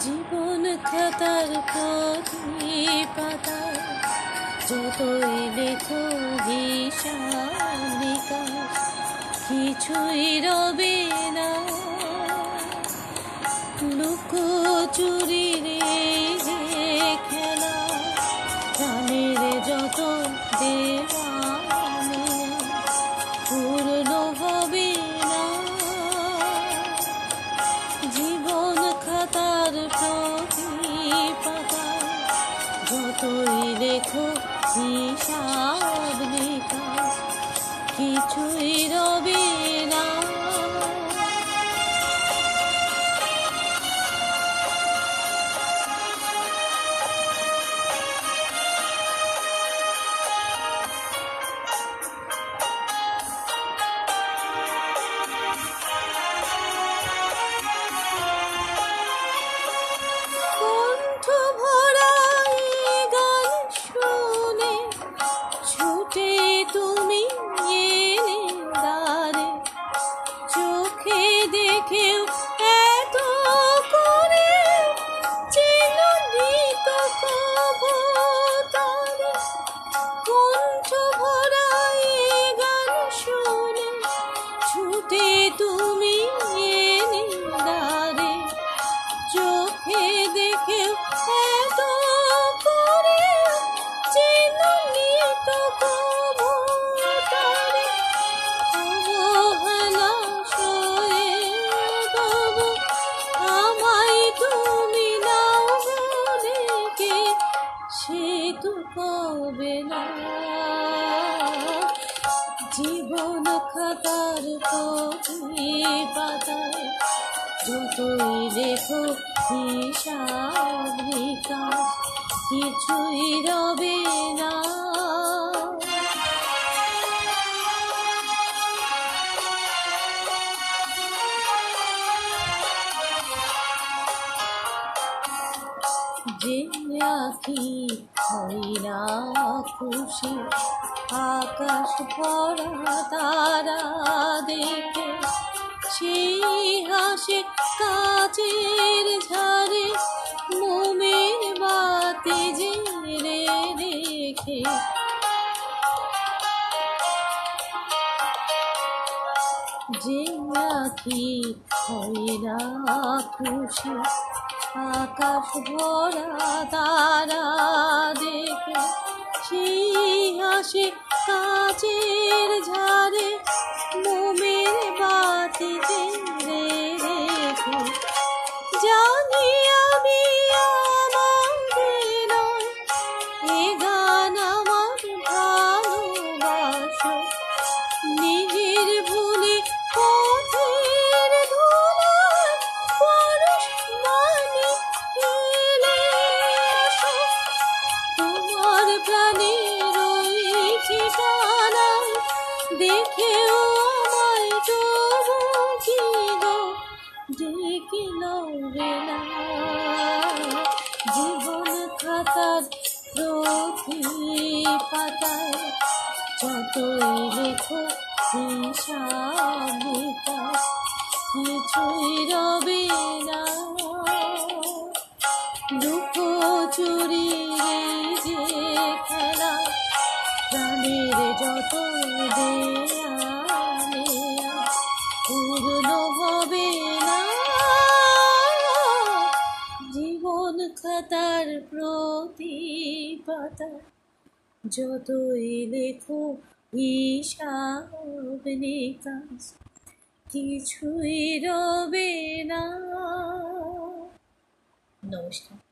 জীবন খাতার প্রতি পাতায় যতই লেখো হিসাব নিকাশ কিছুই রবে না। লুকোচুরির যে খেলা প্রাণের যত দেওয়া পূর্ণ হবে না। জীবন খাতার প্রতি পাতায় যতই লেখো হিসাব নিকাশ কিছুই রবে না। দেখেও এত করে চিহ্নিত কবুতরে কণ্ঠ ভরা গান শুনে ছুটে তুমি এলে দ্বারে। চোখে দেখেও এত করে চিহ্নিত কবুতরে অবহেলা সয়ে তবু আমায় তুমি নাও বলে সে তো কবে না। জীবন খাতার প্রতি পাতায় যতই লেখো হিসাব নিকাশ কিছুই রবে না। যে আঁখি হয় না খুশি আকাশ ভরা তারা দেখে সেই হাসে কাচের ঝাড়ে মোমের বাতি জেলে রেখে। যে আঁখি হয় না খুশি আকাশ ভরা তারা দেখে সেই হাসে কাচের ঝাড়ে মোমের বাতি জেলে রেখে। জানি আমি আমাদের নয় এ গান আমার ভালোবাসো নিজের ভুলে পথের ধুলায় পরশ মানে ফেলে আসো। তোমার প্রাণে রয়েছে ঠিকানায় দেখেও আমায় তবু কি গো ডেকে লবে না। জীবন খাতার প্রতি পাতায় যতই লেখো হিসাব নিকাশ কিছুই রবে না। লুকোচুরির যে খেলা প্রাণের যত দেয়া নেয়া পূর্ণ হবে না। জীবন খাতার প্রতি পাতায় যতই লেখো হিসাব নিকাশ কিছুই রবে না। নমস্কার।